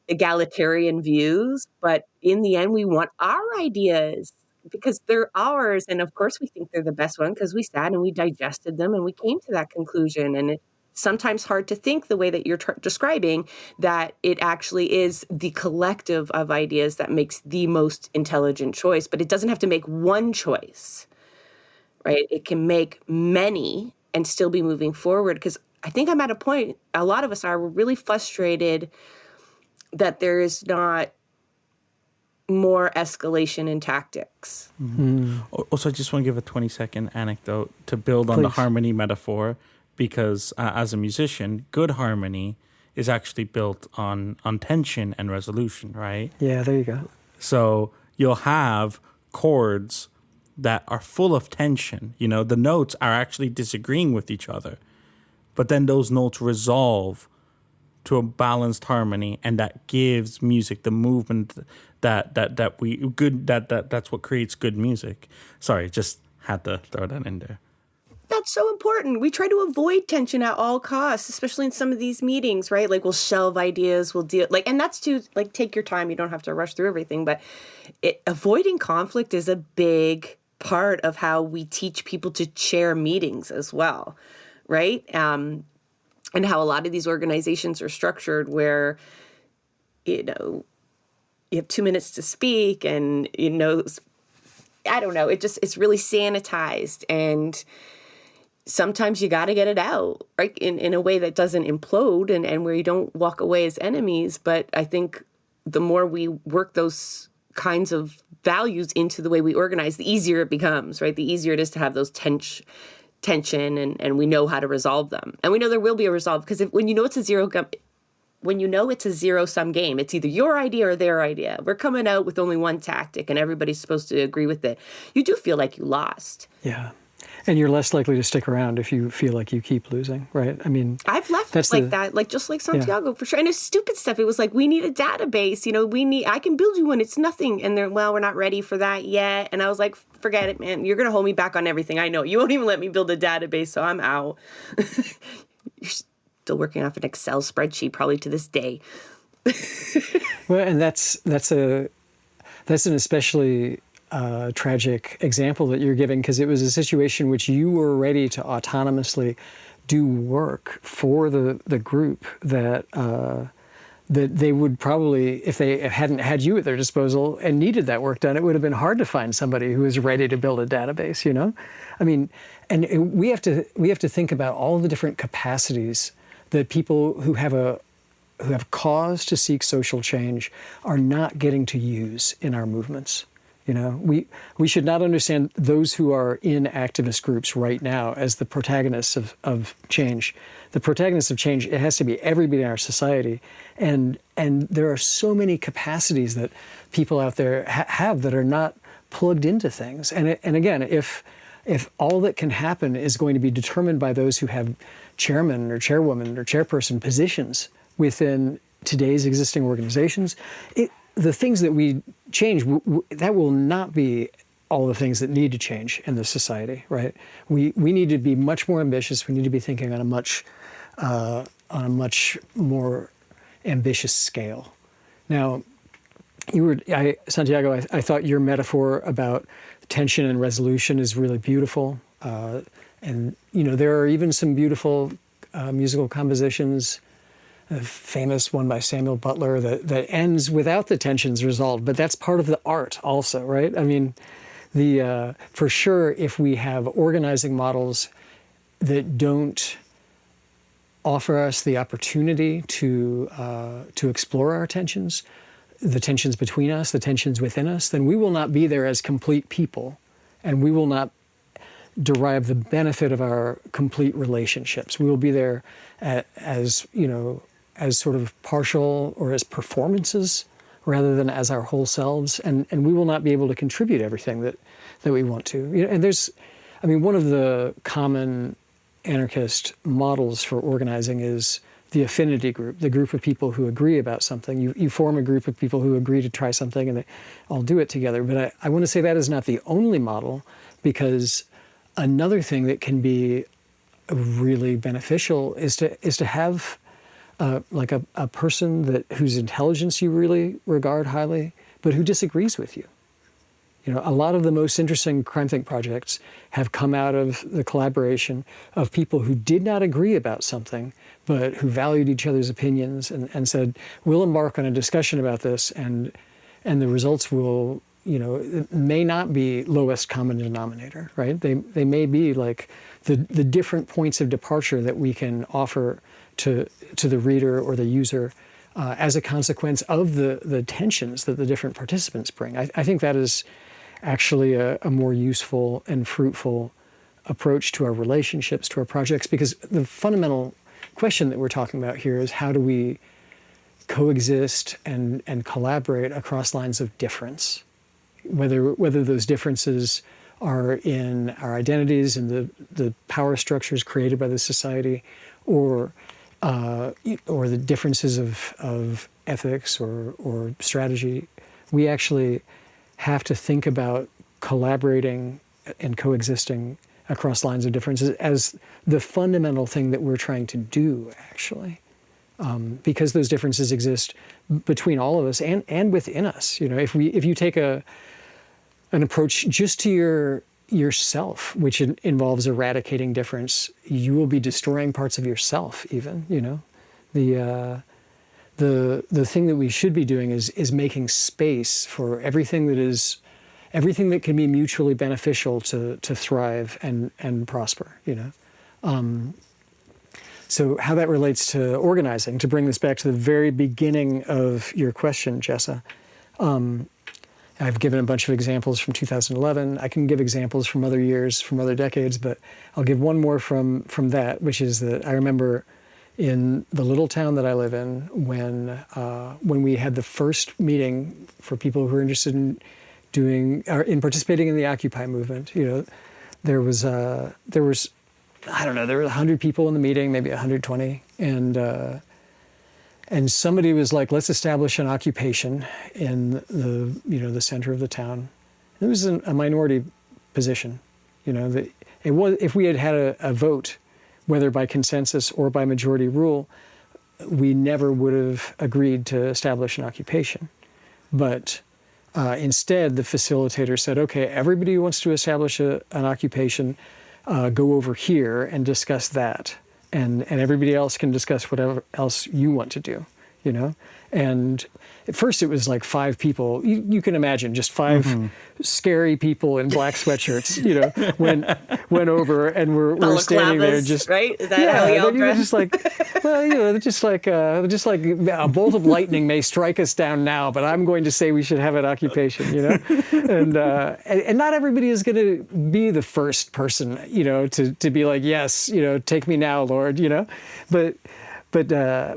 Speaker 1: egalitarian views, but in the end, we want our ideas because they're ours. And of course, we think they're the best one because we sat and we digested them and we came to that conclusion. And it's sometimes hard to think the way that you're describing that it actually is the collective of ideas that makes the most intelligent choice, but it doesn't have to make one choice, right? It can make many and still be moving forward. Because I think I'm at a point, a lot of us are, we're really frustrated that there is not more escalation in tactics.
Speaker 3: Mm-hmm. Also, I just want to give a 20-second anecdote to build on the harmony metaphor, because as a musician, good harmony is actually built on tension and resolution, right?
Speaker 2: Yeah, there you go.
Speaker 3: So you'll have chords that are full of tension. You know, the notes are actually disagreeing with each other, but then those notes resolve to a balanced harmony, and that gives music the movement that's what creates good music. Sorry, just had to throw that in there.
Speaker 1: That's so important. We try to avoid tension at all costs, especially in some of these meetings, right? Like we'll shelve ideas, we'll deal like, and that's to like take your time. You don't have to rush through everything, but avoiding conflict is a big part of how we teach people to chair meetings as well, right? And how a lot of these organizations are structured where, you know, you have 2 minutes to speak and, you know, I don't know, it's really sanitized, and sometimes you got to get it out, right? In a way that doesn't implode and where you don't walk away as enemies. But I think the more we work those kinds of values into the way we organize, the easier it becomes, right? The easier it is to have those tension and we know how to resolve them. And we know there will be a resolve, because when you know it's a zero-sum game, it's either your idea or their idea. We're coming out with only one tactic and everybody's supposed to agree with it. You do feel like you lost.
Speaker 2: Yeah. And you're less likely to stick around if you feel like you keep losing, right? I mean,
Speaker 1: I've left that, like just like Santiago, for sure. And it's stupid stuff. It was like, we need a database, you know, I can build you one. It's nothing. And they're, well, we're not ready for that yet. And I was like, forget it, man. You're going to hold me back on everything. I know. You won't even let me build a database, so I'm out. You're still working off an Excel spreadsheet probably to this day.
Speaker 2: Well, and that's an especially tragic example that you're giving, because it was a situation which you were ready to autonomously do work for the group that they would probably, if they hadn't had you at their disposal and needed that work done, it would have been hard to find somebody who was ready to build a database, you know? I mean, and we have to think about all the different capacities that people who have cause to seek social change are not getting to use in our movements. You know, we should not understand those who are in activist groups right now as the protagonists of change. The protagonists of change, it has to be everybody in our society. And there are so many capacities that people out there have that are not plugged into things. And again, if all that can happen is going to be determined by those who have chairman or chairwoman or chairperson positions within today's existing organizations, the things that we change, that will not be all the things that need to change in the society, right? We need to be much more ambitious. We need to be thinking on a much more ambitious scale. Now, Santiago, I thought your metaphor about tension and resolution is really beautiful. And, you know, there are even some beautiful musical compositions, a famous one by Samuel Butler that ends without the tensions resolved, but that's part of the art also, right? I mean, for sure, if we have organizing models that don't offer us the opportunity to explore our tensions, the tensions between us, the tensions within us, then we will not be there as complete people, and we will not derive the benefit of our complete relationships. We will be there as, you know, as sort of partial or as performances rather than as our whole selves, and we will not be able to contribute everything that we want to. And there's, I mean, one of the common anarchist models for organizing is the affinity group, the group of people who agree about something. You form a group of people who agree to try something and they all do it together. But I want to say that is not the only model, because another thing that can be really beneficial is to have like a person whose intelligence you really regard highly, but who disagrees with you. A lot of the most interesting CrimeThInc projects have come out of the collaboration of people who did not agree about something, but who valued each other's opinions and said, we'll embark on a discussion about this, and the results will, it may not be lowest common denominator, right? They may be like the different points of departure that we can offer to the reader or the user as a consequence of the tensions that the different participants bring. I think that is actually a more useful and fruitful approach to our relationships, to our projects, because the fundamental question that we're talking about here is how do we coexist and collaborate across lines of difference, whether those differences are in our identities and the power structures created by the society, or the differences of ethics or strategy. We actually have to think about collaborating and coexisting across lines of differences as the fundamental thing that we're trying to do, actually, because those differences exist between all of us and within us. If you take an approach just to yourself, which involves eradicating difference, you will be destroying parts of yourself. Even the thing that we should be doing is making space for everything that can be mutually beneficial to thrive and prosper. So how that relates to organizing, to bring this back to the very beginning of your question, Jessa. I've given a bunch of examples from 2011. I can give examples from other years, from other decades, but I'll give one more from that, which is that I remember in the little town that I live in, when we had the first meeting for people who are interested in participating in the Occupy movement, there was I don't know, there were 100 people in the meeting, maybe 120, and somebody was like, let's establish an occupation in the center of the town. It was a minority position, that it was, if we had a vote, whether by consensus or by majority rule, we never would have agreed to establish an occupation. But instead, the facilitator said, okay, everybody who wants to establish an occupation, go over here and discuss that. And everybody else can discuss whatever else you want to do, And at first it was like 5 people. You can imagine just 5 scary people in black sweatshirts, went over and we're standing there just
Speaker 1: right. Is that how we all dress?
Speaker 2: Just like, well, just like a bolt of lightning may strike us down now, but I'm going to say we should have an occupation, and not everybody is going to be the first person, to be like, yes, take me now, Lord, But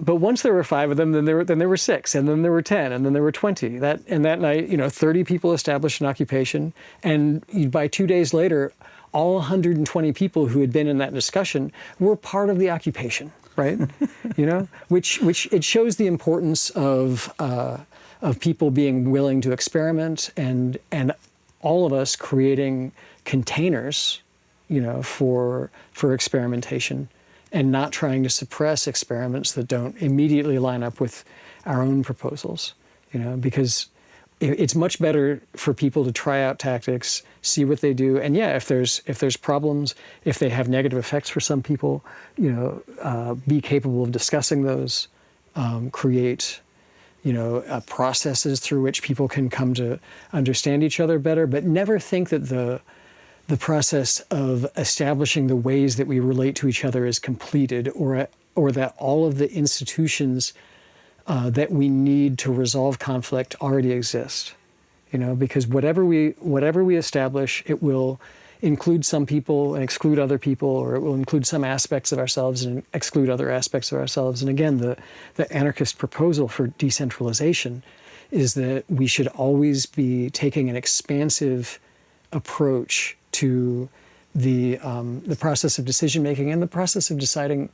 Speaker 2: once there were 5 of them, then there were 6, and then there were 10, and then there were 20. That night, 30 people established an occupation, and by 2 days later, all 120 people who had been in that discussion were part of the occupation, right? Which it shows the importance of people being willing to experiment and all of us creating containers, for experimentation. And not trying to suppress experiments that don't immediately line up with our own proposals, because it's much better for people to try out tactics, see what they do, and if there's problems, if they have negative effects for some people, be capable of discussing those, create, processes through which people can come to understand each other better, but never think that the process of establishing the ways that we relate to each other is completed, or that all of the institutions that we need to resolve conflict already exist. Because whatever we establish, it will include some people and exclude other people, or it will include some aspects of ourselves and exclude other aspects of ourselves. And again, the anarchist proposal for decentralization is that we should always be taking an expansive approach to the process of decision making and the process of deciding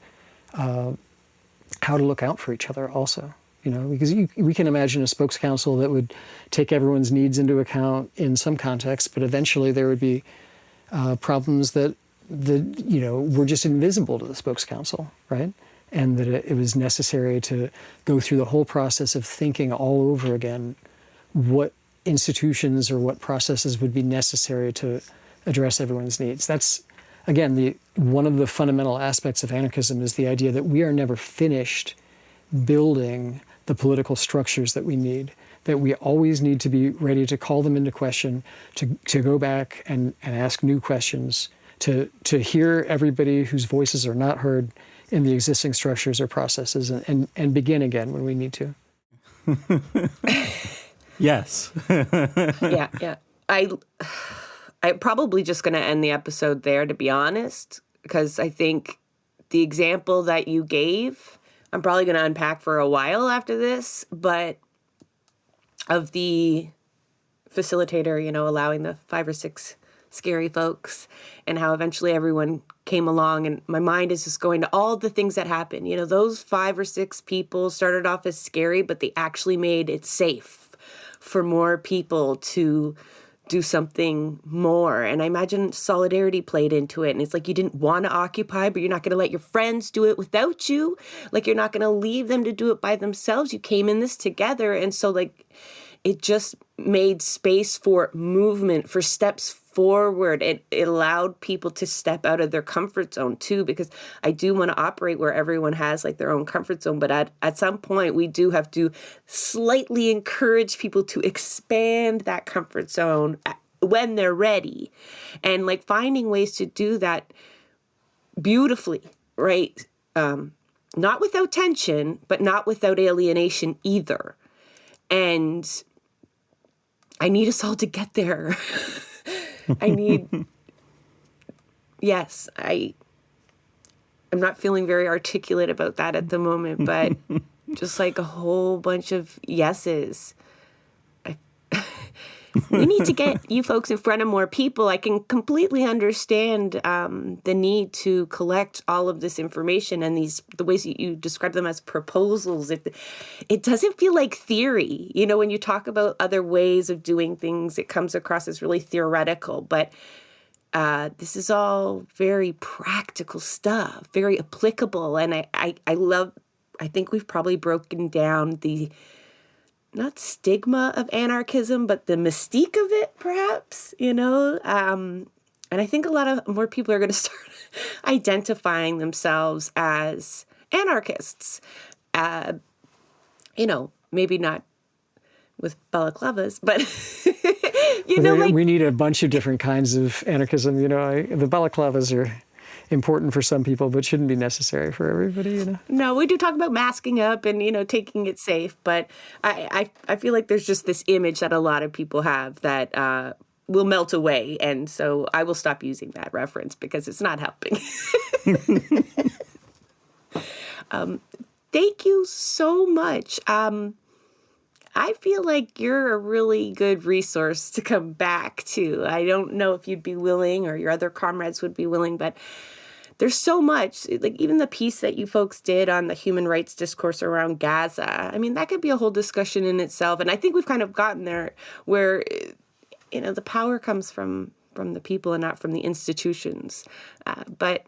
Speaker 2: how to look out for each other also. Because we can imagine a spokes council that would take everyone's needs into account in some context, but eventually there would be problems that were just invisible to the spokes council, right? And that it was necessary to go through the whole process of thinking all over again what institutions or what processes would be necessary to address everyone's needs. That's, again, one of the fundamental aspects of anarchism is the idea that we are never finished building the political structures that we need, that we always need to be ready to call them into question, to go back and ask new questions, to hear everybody whose voices are not heard in the existing structures or processes, and begin again when we need to.
Speaker 3: Yes.
Speaker 1: Yeah. I'm probably just going to end the episode there, to be honest, because I think the example that you gave, I'm probably going to unpack for a while after this, but of the facilitator, allowing the 5 or 6 scary folks, and how eventually everyone came along, and my mind is just going to all the things that happened. Those 5 or 6 people started off as scary, but they actually made it safe for more people to do something more. And I imagine solidarity played into it. And it's like you didn't want to occupy, but you're not going to let your friends do it without you. Like you're not going to leave them to do it by themselves. You came in this together. And so it just made space for movement, for steps forward. It allowed people to step out of their comfort zone too, because I do want to operate where everyone has their own comfort zone. But at some point we do have to slightly encourage people to expand that comfort zone when they're ready, and finding ways to do that beautifully, right? Not without tension, but not without alienation either. And I need us all to get there. Yes, I'm not feeling very articulate about that at the moment, but just a whole bunch of yeses. We need to get you folks in front of more people. I can completely understand the need to collect all of this information and the ways that you describe them as proposals. It doesn't feel like theory. When you talk about other ways of doing things, it comes across as really theoretical. But this is all very practical stuff, very applicable. And I think we've probably broken down the not stigma of anarchism, but the mystique of it, perhaps, And I think a lot of more people are going to start identifying themselves as anarchists. Maybe not with balaclavas, but,
Speaker 2: we need a bunch of different kinds of anarchism. The balaclavas are important for some people, but shouldn't be necessary for everybody,
Speaker 1: No, we do talk about masking up and, taking it safe. But I feel like there's just this image that a lot of people have that will melt away. And so I will stop using that reference because it's not helping. Thank you so much. I feel like you're a really good resource to come back to. I don't know if you'd be willing or your other comrades would be willing, but there's so much, even the piece that you folks did on the human rights discourse around Gaza. I mean, that could be a whole discussion in itself. And I think we've kind of gotten there where, the power comes from the people and not from the institutions. But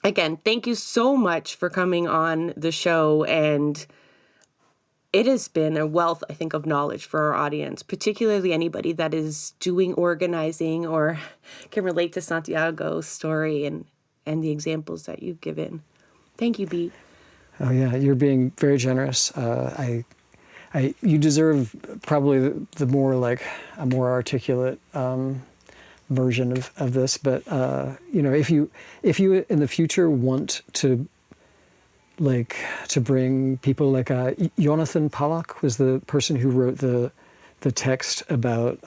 Speaker 1: again, thank you so much for coming on the show. And it has been a wealth, I think, of knowledge for our audience, particularly anybody that is doing organizing or can relate to Santiago's story and the examples that you've given. Thank you, Beat.
Speaker 2: Oh yeah, you're being very generous. You deserve probably the more a more articulate version of this. But if you in the future want to bring people Jonathan Pollack was the person who wrote the text about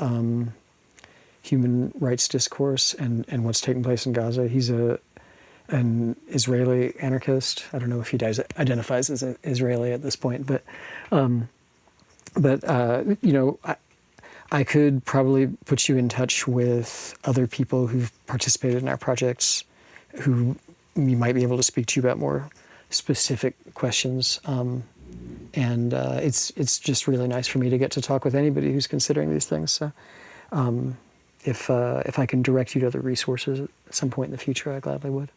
Speaker 2: human rights discourse and what's taking place in Gaza. He's an Israeli anarchist. I don't know if he identifies as an Israeli at this point, but I could probably put you in touch with other people who've participated in our projects who you might be able to speak to you about more specific questions. And it's just really nice for me to get to talk with anybody who's considering these things. So if I can direct you to other resources at some point in the future, I gladly would.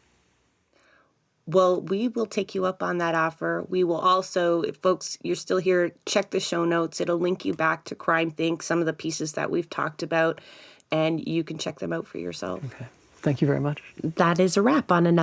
Speaker 1: Well, we will take you up on that offer. We will also, if folks, you're still here, check the show notes. It'll link you back to CrimeThInc, some of the pieces that we've talked about, and you can check them out for yourself.
Speaker 2: Okay. Thank you very much.
Speaker 1: That is a wrap on another